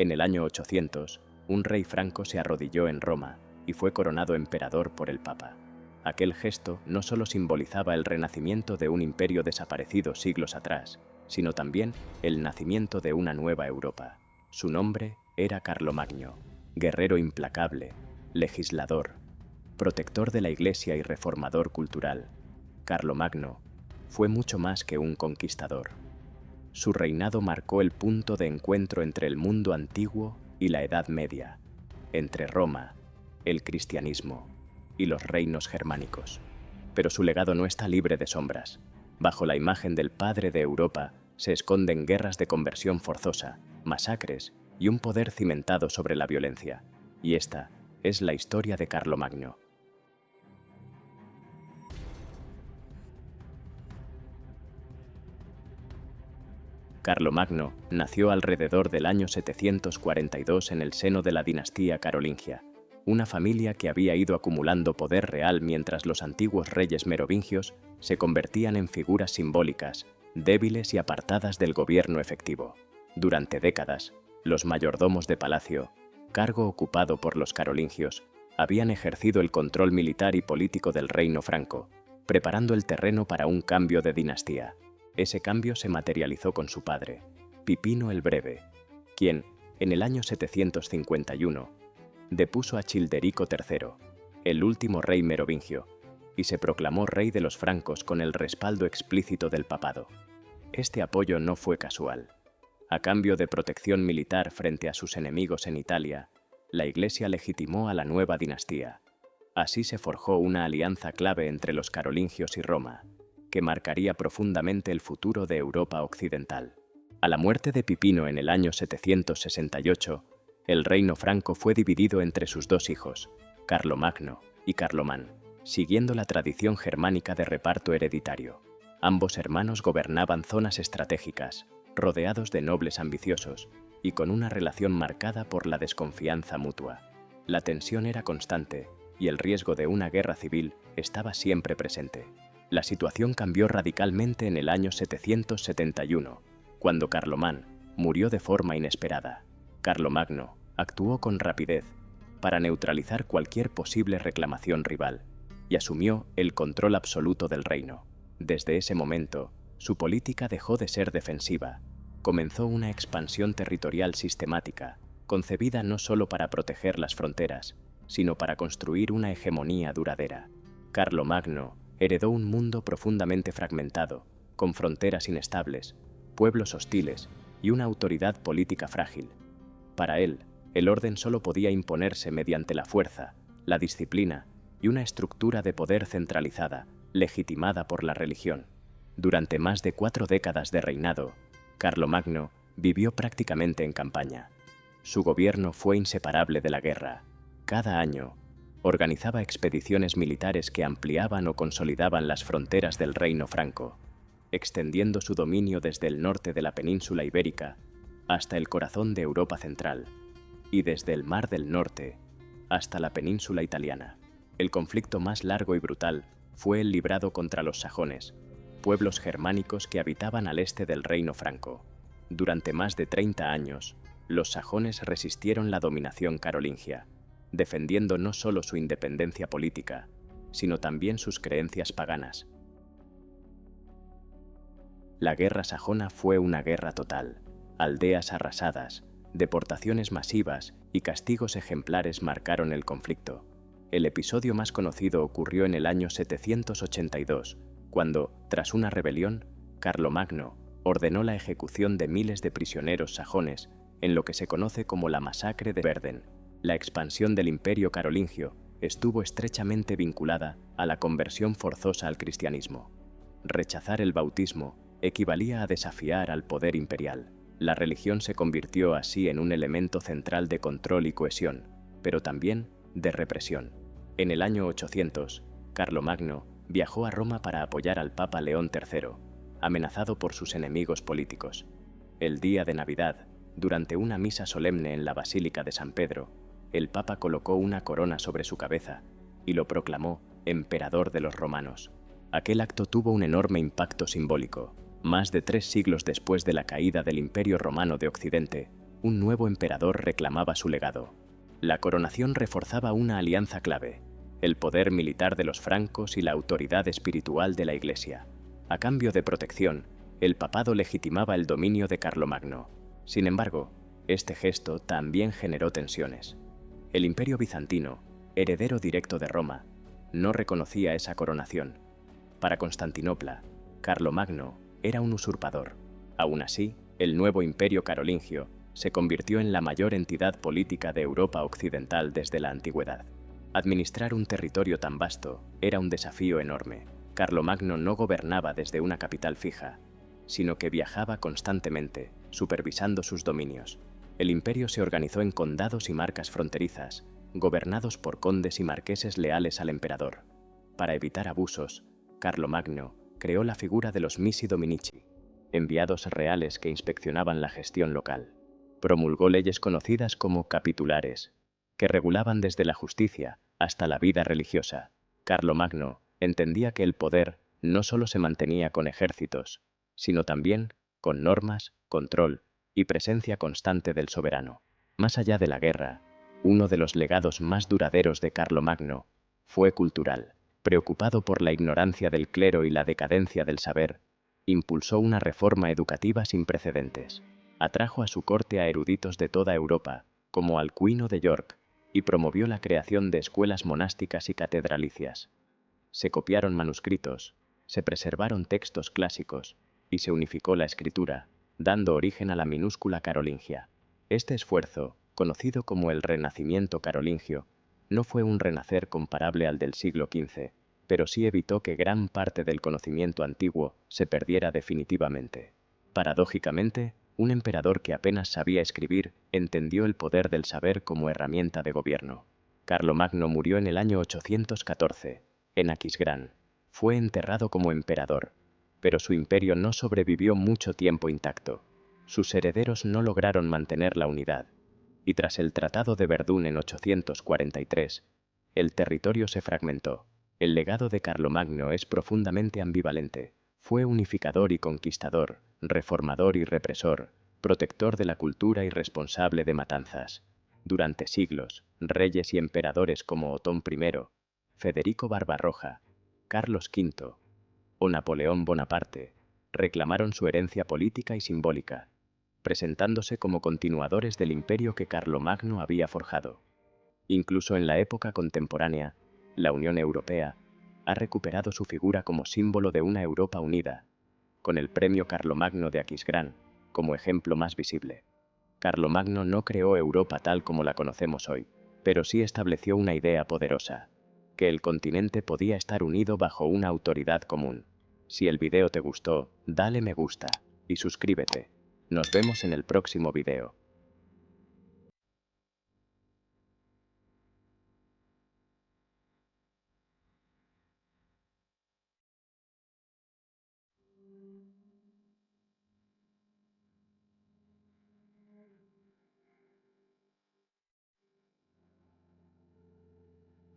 En el año 800, un rey franco se arrodilló en Roma y fue coronado emperador por el Papa. Aquel gesto no solo simbolizaba el renacimiento de un imperio desaparecido siglos atrás, sino también el nacimiento de una nueva Europa. Su nombre era Carlomagno, guerrero implacable, legislador, protector de la Iglesia y reformador cultural. Carlomagno fue mucho más que un conquistador. Su reinado marcó el punto de encuentro entre el mundo antiguo y la Edad Media, entre Roma, el cristianismo y los reinos germánicos. Pero su legado no está libre de sombras. Bajo la imagen del padre de Europa se esconden guerras de conversión forzosa, masacres y un poder cimentado sobre la violencia. Y esta es la historia de Carlomagno. Carlomagno nació alrededor del año 742 en el seno de la dinastía carolingia, una familia que había ido acumulando poder real mientras los antiguos reyes merovingios se convertían en figuras simbólicas, débiles y apartadas del gobierno efectivo. Durante décadas, los mayordomos de palacio, cargo ocupado por los carolingios, habían ejercido el control militar y político del reino franco, preparando el terreno para un cambio de dinastía. Ese cambio se materializó con su padre, Pipino el Breve, quien, en el año 751, depuso a Childerico III, el último rey merovingio, y se proclamó rey de los francos con el respaldo explícito del papado. Este apoyo no fue casual. A cambio de protección militar frente a sus enemigos en Italia, la Iglesia legitimó a la nueva dinastía. Así se forjó una alianza clave entre los carolingios y Roma, que marcaría profundamente el futuro de Europa occidental. A la muerte de Pipino en el año 768, el reino franco fue dividido entre sus dos hijos, Carlomagno y Carlomán, siguiendo la tradición germánica de reparto hereditario. Ambos hermanos gobernaban zonas estratégicas, rodeados de nobles ambiciosos y con una relación marcada por la desconfianza mutua. La tensión era constante y el riesgo de una guerra civil estaba siempre presente. La situación cambió radicalmente en el año 771, cuando Carlomán murió de forma inesperada. Carlomagno actuó con rapidez para neutralizar cualquier posible reclamación rival y asumió el control absoluto del reino. Desde ese momento, su política dejó de ser defensiva. Comenzó una expansión territorial sistemática, concebida no solo para proteger las fronteras, sino para construir una hegemonía duradera. Carlomagno heredó un mundo profundamente fragmentado, con fronteras inestables, pueblos hostiles y una autoridad política frágil. Para él, el orden solo podía imponerse mediante la fuerza, la disciplina y una estructura de poder centralizada, legitimada por la religión. Durante más de 4 décadas de reinado, Carlomagno vivió prácticamente en campaña. Su gobierno fue inseparable de la guerra. Cada año, organizaba expediciones militares que ampliaban o consolidaban las fronteras del reino franco, extendiendo su dominio desde el norte de la península ibérica hasta el corazón de Europa central y desde el Mar del Norte hasta la península italiana. El conflicto más largo y brutal fue el librado contra los sajones, pueblos germánicos que habitaban al este del reino franco. Durante más de 30 años, los sajones resistieron la dominación carolingia, defendiendo no solo su independencia política, sino también sus creencias paganas. La guerra sajona fue una guerra total. Aldeas arrasadas, deportaciones masivas y castigos ejemplares marcaron el conflicto. El episodio más conocido ocurrió en el año 782, cuando, tras una rebelión, Carlomagno ordenó la ejecución de miles de prisioneros sajones en lo que se conoce como la masacre de Verden. La expansión del imperio carolingio estuvo estrechamente vinculada a la conversión forzosa al cristianismo. Rechazar el bautismo equivalía a desafiar al poder imperial. La religión se convirtió así en un elemento central de control y cohesión, pero también de represión. En el año 800, Carlomagno viajó a Roma para apoyar al Papa León III, amenazado por sus enemigos políticos. El día de Navidad, durante una misa solemne en la Basílica de San Pedro, el Papa colocó una corona sobre su cabeza y lo proclamó emperador de los romanos. Aquel acto tuvo un enorme impacto simbólico. Más de 3 siglos después de la caída del Imperio Romano de Occidente, un nuevo emperador reclamaba su legado. La coronación reforzaba una alianza clave: el poder militar de los francos y la autoridad espiritual de la Iglesia. A cambio de protección, el papado legitimaba el dominio de Carlomagno. Sin embargo, este gesto también generó tensiones. El Imperio bizantino, heredero directo de Roma, no reconocía esa coronación. Para Constantinopla, Carlomagno era un usurpador. Aún así, el nuevo imperio carolingio se convirtió en la mayor entidad política de Europa occidental desde la antigüedad. Administrar un territorio tan vasto era un desafío enorme. Carlomagno no gobernaba desde una capital fija, sino que viajaba constantemente, supervisando sus dominios. El imperio se organizó en condados y marcas fronterizas, gobernados por condes y marqueses leales al emperador. Para evitar abusos, Carlomagno creó la figura de los missi dominici, enviados reales que inspeccionaban la gestión local. Promulgó leyes conocidas como capitulares, que regulaban desde la justicia hasta la vida religiosa. Carlomagno entendía que el poder no solo se mantenía con ejércitos, sino también con normas, control y presencia constante del soberano. Más allá de la guerra, uno de los legados más duraderos de Carlomagno fue cultural. Preocupado por la ignorancia del clero y la decadencia del saber, impulsó una reforma educativa sin precedentes. Atrajo a su corte a eruditos de toda Europa, como Alcuino de York, y promovió la creación de escuelas monásticas y catedralicias. Se copiaron manuscritos, se preservaron textos clásicos y se unificó la escritura, dando origen a la minúscula carolingia. Este esfuerzo, conocido como el Renacimiento carolingio, no fue un renacer comparable al del siglo XV, pero sí evitó que gran parte del conocimiento antiguo se perdiera definitivamente. Paradójicamente, un emperador que apenas sabía escribir entendió el poder del saber como herramienta de gobierno. Carlomagno murió en el año 814, en Aquisgrán. Fue enterrado como emperador, pero su imperio no sobrevivió mucho tiempo intacto. Sus herederos no lograron mantener la unidad, y tras el Tratado de Verdún en 843, el territorio se fragmentó. El legado de Carlomagno es profundamente ambivalente. Fue unificador y conquistador, reformador y represor, protector de la cultura y responsable de matanzas. Durante siglos, reyes y emperadores como Otón I, Federico Barbarroja, Carlos V o Napoleón Bonaparte reclamaron su herencia política y simbólica, presentándose como continuadores del imperio que Carlomagno había forjado. Incluso en la época contemporánea, la Unión Europea ha recuperado su figura como símbolo de una Europa unida, con el premio Carlomagno de Aquisgrán como ejemplo más visible. Carlomagno no creó Europa tal como la conocemos hoy, pero sí estableció una idea poderosa: que el continente podía estar unido bajo una autoridad común. Si el video te gustó, dale me gusta y suscríbete. Nos vemos en el próximo video.